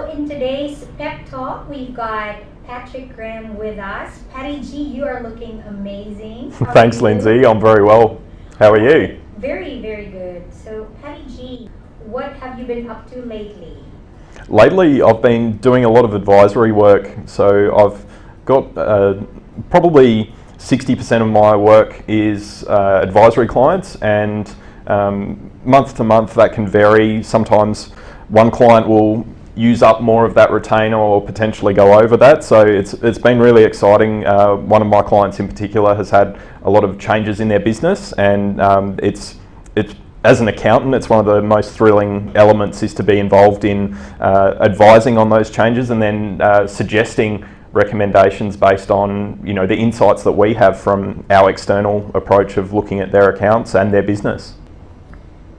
So in today's PEP Talk, we've got Patrick Graham with us. Patty G, you are looking amazing. Thanks, Lindsay. I'm very well. How are you? Very, very good. So Patty G, what have you been up to lately? Lately, I've been doing a lot of advisory work. So I've got probably 60% of my work is advisory clients, and month to month that can vary. Sometimes one client will use up more of that retainer or potentially go over that. So it's been really exciting. One of my clients in particular has had a lot of changes in their business, and it's as an accountant, it's one of the most thrilling elements is to be involved in advising on those changes and then suggesting recommendations based on the insights that we have from our external approach of looking at their accounts and their business.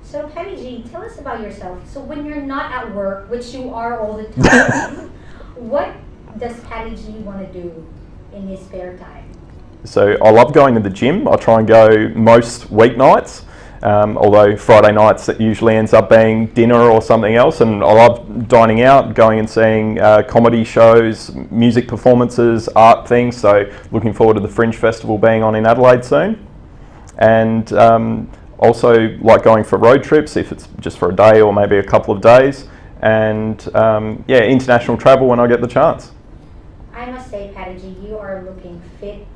So Patty G, tell us about yourself. So when you're not at work, which you are all the time, what does Patty G want to do in his spare time? So I love going to the gym. I try and go most weeknights, although Friday nights it usually ends up being dinner or something else. And I love dining out, going and seeing comedy shows, music performances, art things. So looking forward to the Fringe Festival being on in Adelaide soon. And also like going for road trips, if it's just for a day or maybe a couple of days, and international travel when I get the chance. I must say, Patty G, you are looking fit,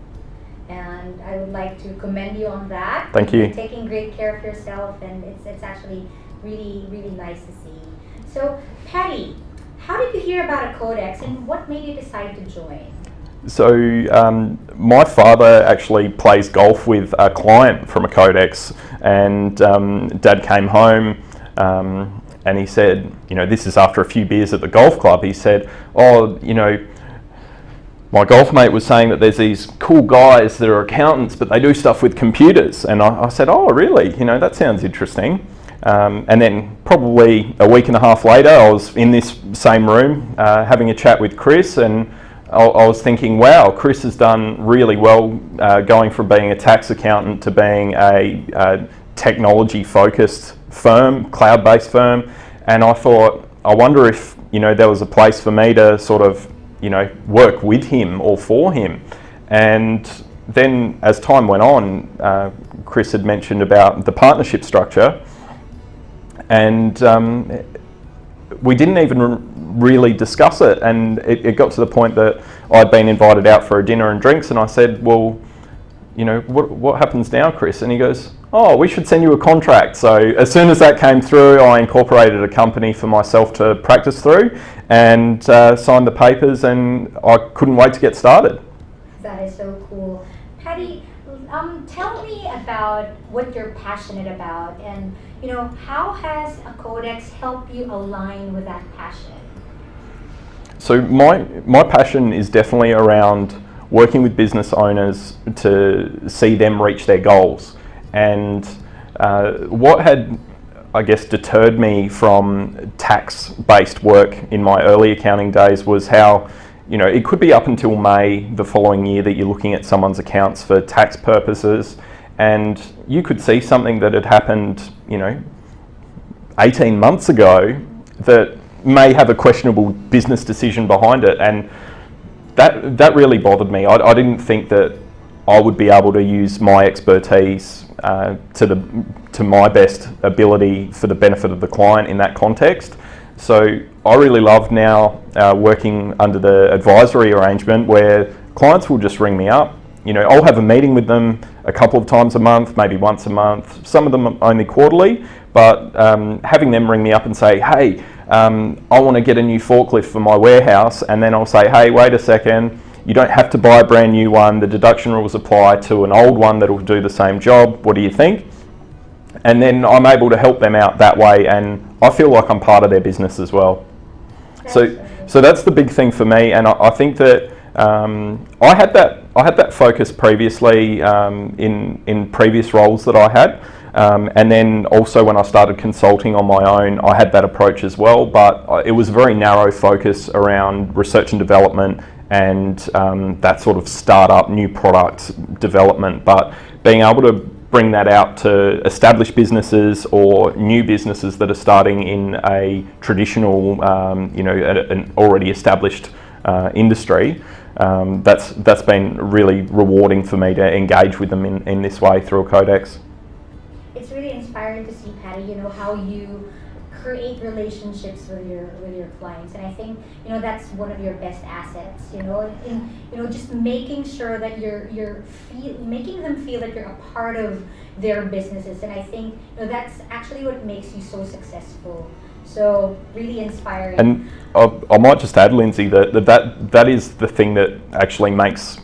and I would like to commend you on that. Thank you. You're taking great care of yourself, and it's actually really, really nice to see. So, Patty, how did you hear about a Codex, and what made you decide to join? So my father actually plays golf with a client from a Codex, and Dad came home and he said, this is after a few beers at the golf club, he said, my golf mate was saying that there's these cool guys that are accountants, but they do stuff with computers. And I said, oh, really? That sounds interesting. And then probably a week and a half later, I was in this same room having a chat with Chris, and I was thinking, wow, Chris has done really well going from being a tax accountant to being a technology-focused firm, cloud-based firm. And I thought, I wonder if there was a place for me to sort of work with him or for him. And then as time went on, Chris had mentioned about the partnership structure, and we didn't even really discuss it, and it got to the point that I'd been invited out for a dinner and drinks, and I said, well, what happens now, Chris? And he goes, oh, we should send you a contract. So as soon as that came through, I incorporated a company for myself to practice through and signed the papers, and I couldn't wait to get started. That is so cool. Patty, tell me about what you're passionate about, and how has a Codex helped you align with that passion? So my passion is definitely around working with business owners to see them reach their goals. And what had, I guess, deterred me from tax-based work in my early accounting days was how, it could be up until May the following year that you're looking at someone's accounts for tax purposes, and you could see something that had happened, 18 months ago that may have a questionable business decision behind it, and that really bothered me. I didn't think that I would be able to use my expertise to my best ability for the benefit of the client in that context. So I really love now working under the advisory arrangement where clients will just ring me up. I'll have a meeting with them a couple of times a month, maybe once a month, some of them only quarterly, but having them ring me up and say, hey, I want to get a new forklift for my warehouse, and then I'll say, hey, wait a second, you don't have to buy a brand new one, the deduction rules apply to an old one that will do the same job, what do you think? And then I'm able to help them out that way, and I feel like I'm part of their business as well. So that's the big thing for me, and I think that I had that focus previously in previous roles that I had. And then also when I started consulting on my own, I had that approach as well, but it was a very narrow focus around research and development and that sort of startup new product development. But being able to bring that out to established businesses or new businesses that are starting in a traditional, an already established industry. That's been really rewarding for me to engage with them in this way through a codex. It's really inspiring to see, Patty, how you create relationships with your clients, and I think that's one of your best assets. In just making sure that you're making them feel that you're a part of their businesses, and I think that's actually what makes you so successful. So really inspiring. And I might just add, Lindsay, that is the thing that actually makes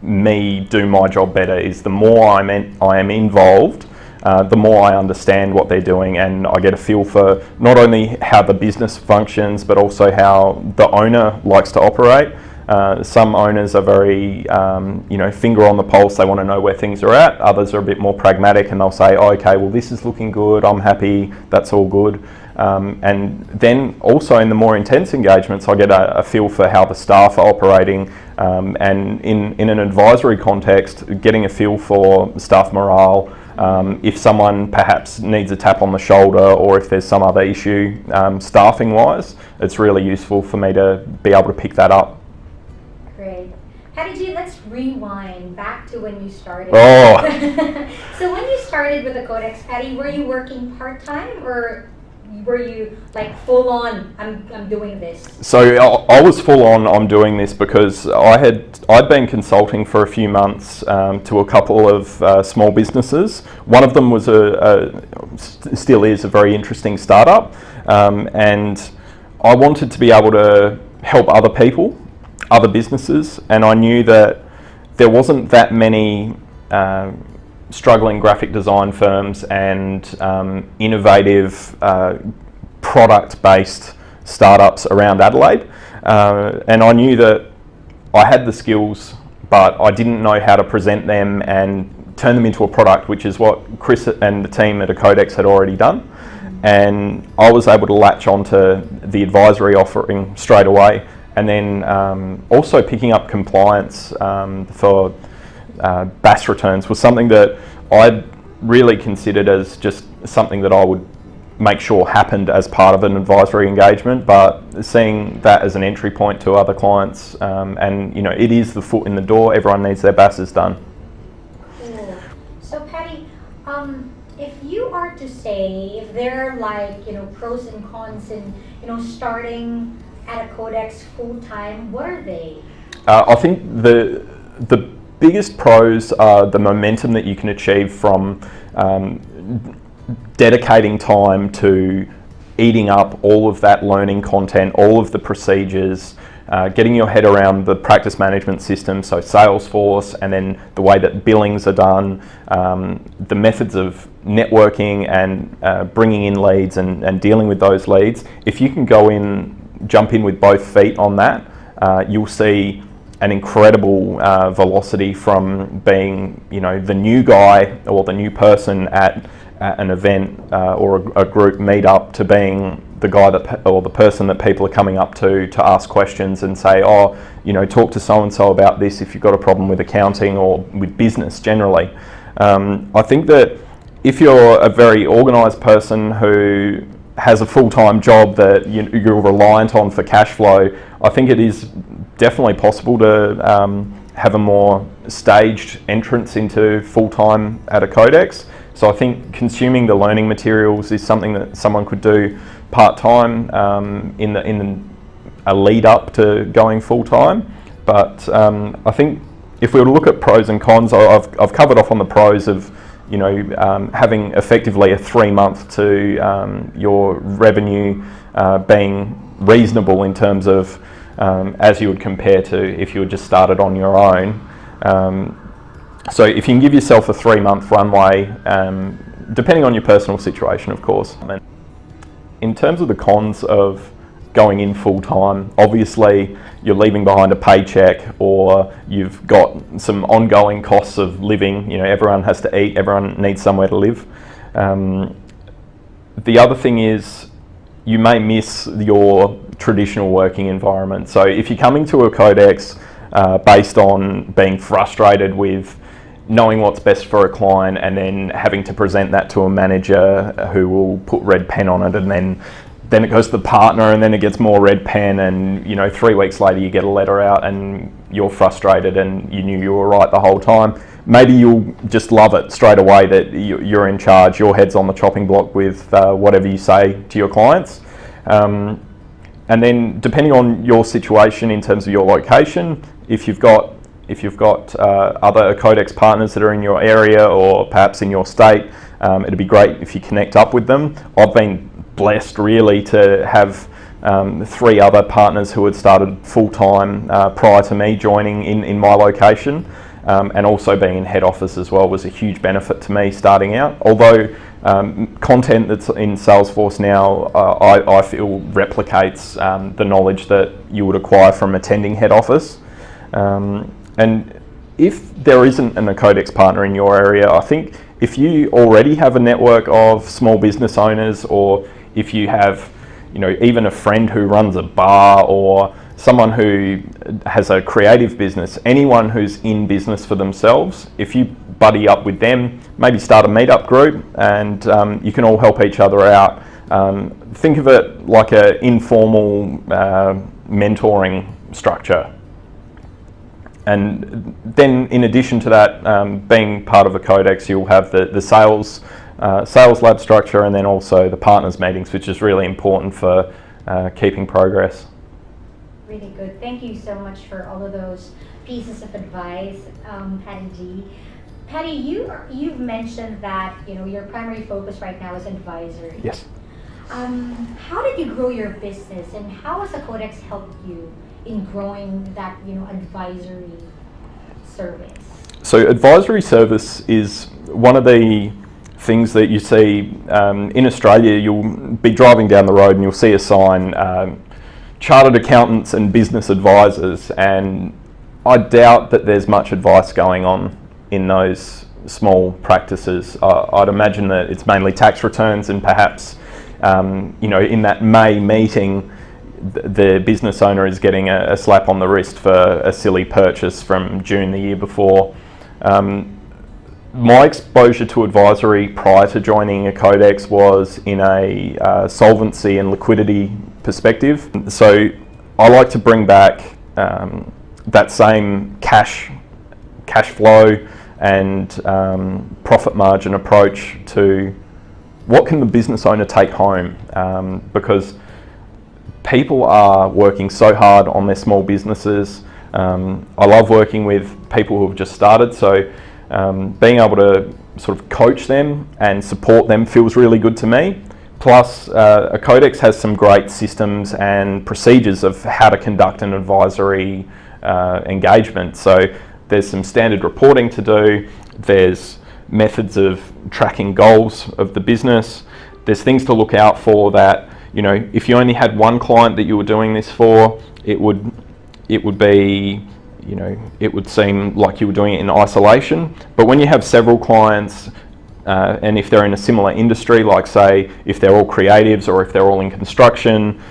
me do my job better. Is the more I am involved, the more I understand what they're doing, and I get a feel for not only how the business functions, but also how the owner likes to operate. Some owners are very, finger on the pulse. They want to know where things are at. Others are a bit more pragmatic, and they'll say, oh, okay, well, this is looking good. I'm happy. That's all good. And then also in the more intense engagements, I get a feel for how the staff are operating. And in an advisory context, getting a feel for staff morale. If someone perhaps needs a tap on the shoulder, or if there's some other issue staffing wise, it's really useful for me to be able to pick that up. Great. Patty G, let's rewind back to when you started. Oh. So when you started with the Codex, Patty, were you working part-time, or were you like full on, I'm doing this? So I was full on, I'm doing this, because I'd been consulting for a few months to a couple of small businesses. One of them was still is a very interesting startup, and I wanted to be able to help other people, other businesses, and I knew that there wasn't that many struggling graphic design firms and innovative product-based startups around Adelaide, and I knew that I had the skills, but I didn't know how to present them and turn them into a product, which is what Chris and the team at Codex had already done. And I was able to latch onto the advisory offering straight away, and then also picking up compliance for BAS returns was something that I'd really considered as just something that I would make sure happened as part of an advisory engagement, but seeing that as an entry point to other clients, and it is the foot in the door. Everyone needs their BASs done. Cool. So Patty, if you are to say, if there are pros and cons in starting at a Codex full time, what are they? I think the biggest pros are the momentum that you can achieve from dedicating time to eating up all of that learning content, all of the procedures, getting your head around the practice management system, so Salesforce, and then the way that billings are done, the methods of networking and bringing in leads and dealing with those leads. If you can jump in with both feet on that, you'll see an incredible velocity from being, the new guy or the new person at an event or a group meetup to being the guy or the person that people are coming up to ask questions and say, talk to so-and-so about this if you've got a problem with accounting or with business generally. I think that if you're a very organised person who has a full-time job that you're reliant on for cash flow, I think it is definitely possible to have a more staged entrance into full-time at a Codex. So I think consuming the learning materials is something that someone could do part-time in a lead up to going full-time. But I think if we were to look at pros and cons, I've covered off on the pros of having effectively a 3-month to your revenue being reasonable in terms of as you would compare to if you had just started on your own. So if you can give yourself a 3-month runway, depending on your personal situation, of course. In terms of the cons of going in full time, obviously you're leaving behind a paycheck, or you've got some ongoing costs of living. Everyone has to eat, everyone needs somewhere to live. The other thing is you may miss your traditional working environment. So if you're coming to a Codex based on being frustrated with knowing what's best for a client and then having to present that to a manager who will put red pen on it, and then it goes to the partner, and then it gets more red pen, and 3 weeks later you get a letter out and you're frustrated and you knew you were right the whole time. Maybe you'll just love it straight away that you're in charge, your head's on the chopping block with whatever you say to your clients. And then depending on your situation in terms of your location, if you've got other Codex partners that are in your area or perhaps in your state, it'd be great if you connect up with them. I've been blessed really to have 3 other partners who had started full-time prior to me joining in my location, and also being in head office as well was a huge benefit to me starting out. Although content that's in Salesforce now, I feel replicates the knowledge that you would acquire from attending head office. And if there isn't an Codex partner in your area, I think if you already have a network of small business owners, or if you have, even a friend who runs a bar, or someone who has a creative business, anyone who's in business for themselves, if you buddy up with them, maybe start a meetup group, and you can all help each other out. Think of it like an informal mentoring structure. And then in addition to that, being part of a Codex, you'll have the sales lab structure, and then also the partners meetings, which is really important for keeping progress. Really good. Thank you so much for all of those pieces of advice, Patty G. Patty, you've mentioned that your primary focus right now is advisory. Yes. How did you grow your business, and how has the Codex helped you in growing that advisory service? So advisory service is one of the things that you see in Australia. You'll be driving down the road and you'll see a sign, chartered accountants and business advisors, and I doubt that there's much advice going on in those small practices. I'd imagine that it's mainly tax returns, and perhaps in that May meeting the business owner is getting a slap on the wrist for a silly purchase from June the year before. My exposure to advisory prior to joining a Codex was in a solvency and liquidity perspective. So I like to bring back that same cash flow and profit margin approach to what can the business owner take home, because people are working so hard on their small businesses. I love working with people who have just started, so being able to sort of coach them and support them feels really good to me. Plus, a Codex has some great systems and procedures of how to conduct an advisory engagement. So there's some standard reporting to do, there's methods of tracking goals of the business, there's things to look out for that, if you only had one client that you were doing this for, it would be, it would seem like you were doing it in isolation. But when you have several clients, and if they're in a similar industry, like say if they're all creatives or if they're all in construction,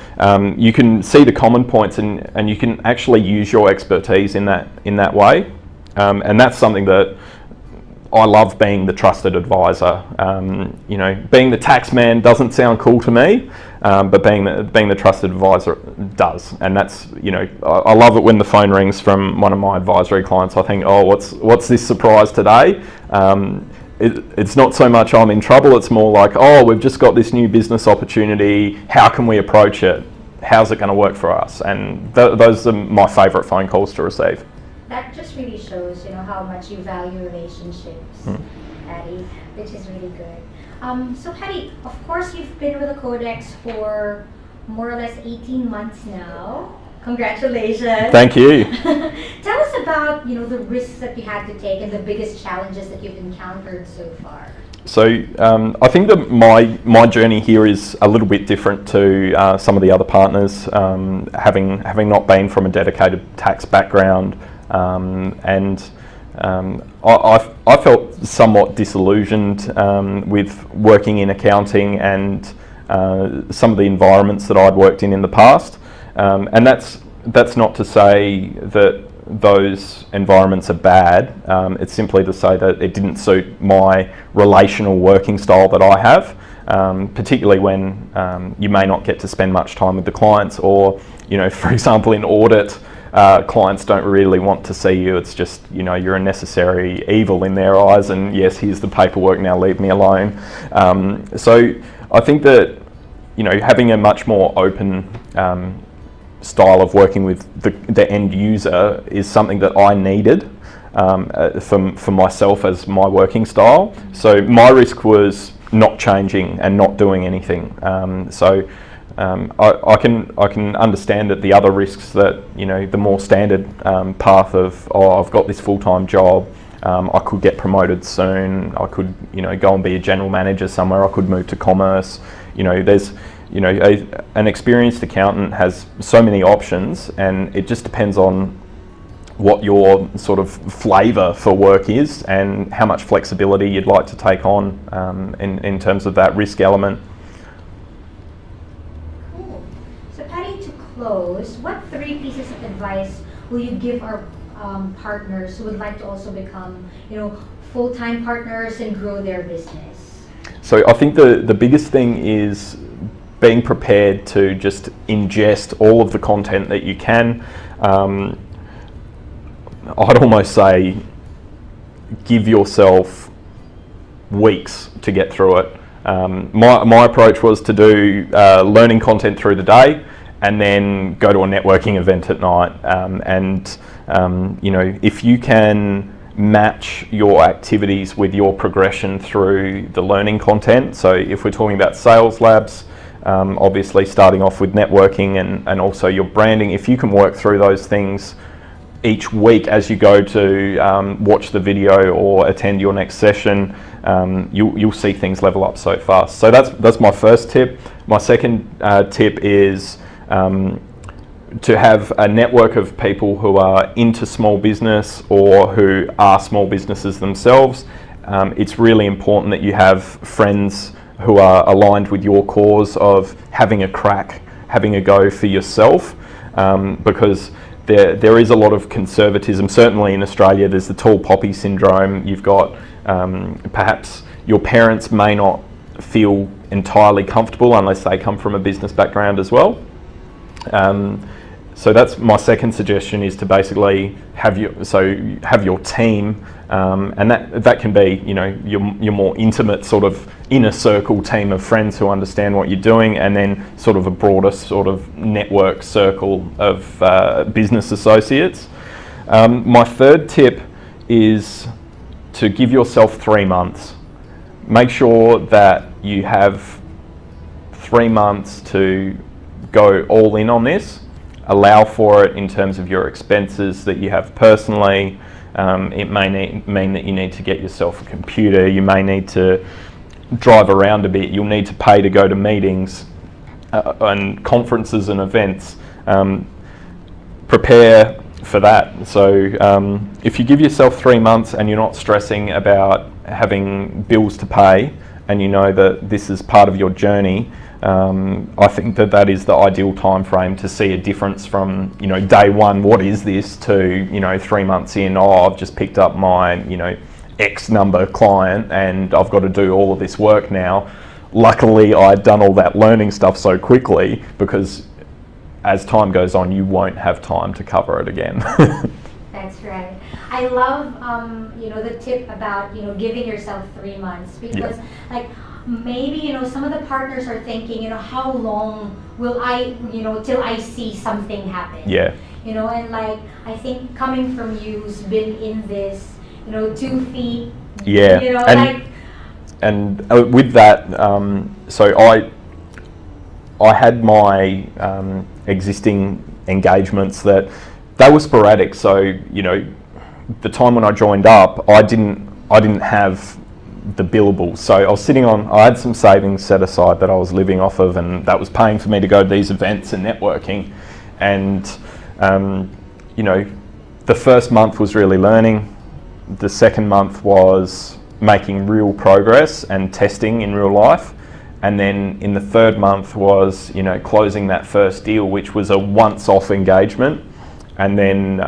you can see the common points, and you can actually use your expertise in that way. And that's something that I love, being the trusted advisor. Being the tax man doesn't sound cool to me, but being the trusted advisor does. And that's, I love it when the phone rings from one of my advisory clients. I think, oh, what's this surprise today? It's not so much I'm in trouble, it's more like, oh, we've just got this new business opportunity, how can we approach it? How's it going to work for us? And those are my favourite phone calls to receive. That just really shows, how much you value relationships, Patty, which is really good. So Patty, of course you've been with the Codex for more or less 18 months now. Congratulations. Thank you. Tell us about, the risks that you had to take and the biggest challenges that you've encountered so far. So I think that my journey here is a little bit different to some of the other partners, having not been from a dedicated tax background, and I felt somewhat disillusioned with working in accounting and some of the environments that I'd worked in the past. And that's not to say that those environments are bad. It's simply to say that it didn't suit my relational working style that I have, particularly when you may not get to spend much time with the clients, or, you know, for example, in audit, clients don't really want to see you. It's just, you know, you're a necessary evil in their eyes, and yes, here's the paperwork, now leave me alone. So I think that, you know, having a much more open style of working with the end user is something that I needed for myself as my working style. So my risk was not changing and not doing anything. I can understand that the other risks, that, you know, the more standard path of, oh, I've got this full-time job, I could get promoted soon, I could, you know, go and be a general manager somewhere, I could move to commerce. You know, there's, you know, an experienced accountant has so many options, and it just depends on what your sort of flavour for work is and how much flexibility you'd like to take on in terms of that risk element. Cool. So Patty, to close, what 3 pieces of advice will you give our partners who would like to also become, you know, full-time partners and grow their business? So I think the biggest thing is being prepared to just ingest all of the content that you can. I'd almost say give yourself weeks to get through it. My approach was to do learning content through the day, and then go to a networking event at night. You know, if you can match your activities with your progression through the learning content. So if we're talking about sales labs, obviously starting off with networking and also your branding, if you can work through those things each week as you go to watch the video or attend your next session, you'll see things level up so fast. So that's my first tip. My second tip is to have a network of people who are into small business or who are small businesses themselves. It's really important that you have friends who are aligned with your cause of having a crack, having a go for yourself, because there is a lot of conservatism. Certainly in Australia, there's the tall poppy syndrome. You've got perhaps your parents may not feel entirely comfortable unless they come from a business background as well. So that's my second suggestion, is to basically have your team, and that can be, you know, your more intimate sort of inner circle team of friends who understand what you're doing, and then sort of a broader sort of network circle of business associates. My third tip is to give yourself 3 months. Make sure that you have 3 months to go all in on this. Allow for it in terms of your expenses that you have personally. It may mean that you need to get yourself a computer. You may need to drive around a bit. You'll need to pay to go to meetings and conferences and events. Prepare for that. So if you give yourself 3 months and you're not stressing about having bills to pay, and you know that this is part of your journey, I think that is the ideal time frame to see a difference from, you know, day one, what is this, to, you know, 3 months in, oh, I've just picked up my, you know, X number client and I've got to do all of this work now. Luckily, I'd done all that learning stuff so quickly, because as time goes on, you won't have time to cover it again. That's right. I love, you know, the tip about, you know, giving yourself 3 months, because like, maybe, you know, some of the partners are thinking, you know, how long will I, you know, till I see something happen? Yeah. You know, and like, I think coming from you, who's been in this, you know, 2 feet. Yeah. You know, and with that, so I had my existing engagements that they were sporadic. So, you know, the time when I joined up, I didn't have the billables. So I had some savings set aside that I was living off of, and that was paying for me to go to these events and networking. And you know, the first month was really learning. The second month was making real progress and testing in real life. And then in the third month was, you know, closing that first deal, which was a once-off engagement. And then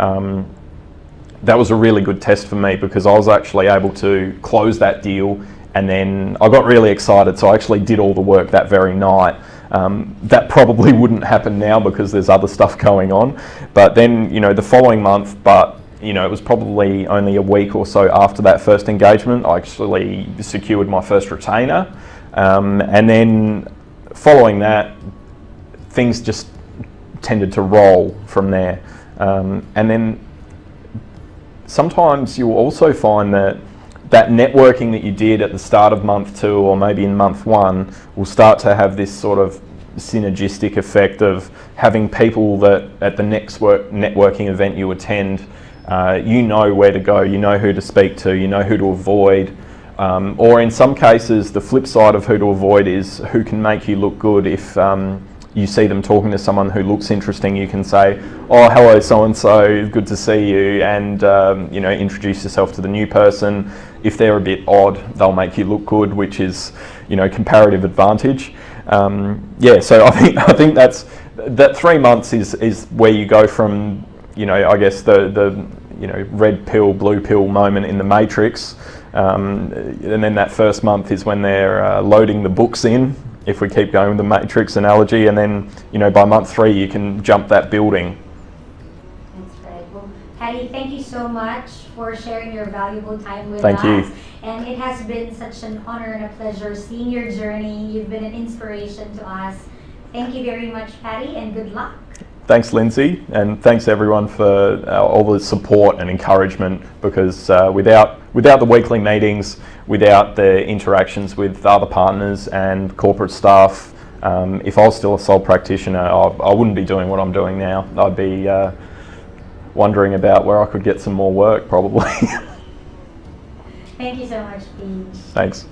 that was a really good test for me, because I was actually able to close that deal, and then I got really excited, so I actually did all the work that very night. That probably wouldn't happen now because there's other stuff going on, but then, you know, the following month, but you know, it was probably only a week or so after that first engagement, I actually secured my first retainer, and then following that, things just tended to roll from there. And then sometimes you'll also find that networking that you did at the start of month 2 or maybe in month 1 will start to have this sort of synergistic effect of having people that at the next networking event you attend, you know where to go, you know who to speak to, you know who to avoid. Or in some cases, the flip side of who to avoid is who can make you look good. If you see them talking to someone who looks interesting, you can say, "Oh, hello, so-and-so, good to see you," and you know, introduce yourself to the new person. If they're a bit odd, they'll make you look good, which is, you know, comparative advantage. Yeah, so I think that 3 months is where you go from, you know, I guess the you know, red pill, blue pill moment in the Matrix, and then that first month is when they're loading the books in, if we keep going with the Matrix analogy, and then, you know, by month 3 you can jump that building. That's right. Well, Patty, thank you so much for sharing your valuable time with us. Thank you. And it has been such an honor and a pleasure seeing your journey. You've been an inspiration to us. Thank you very much, Patty, and good luck. Thanks, Lindsay, and thanks everyone for all the support and encouragement, because without the weekly meetings, without the interactions with other partners and corporate staff, if I was still a sole practitioner, I wouldn't be doing what I'm doing now. I'd be wondering about where I could get some more work, probably. Thank you so much, Pete. Thanks.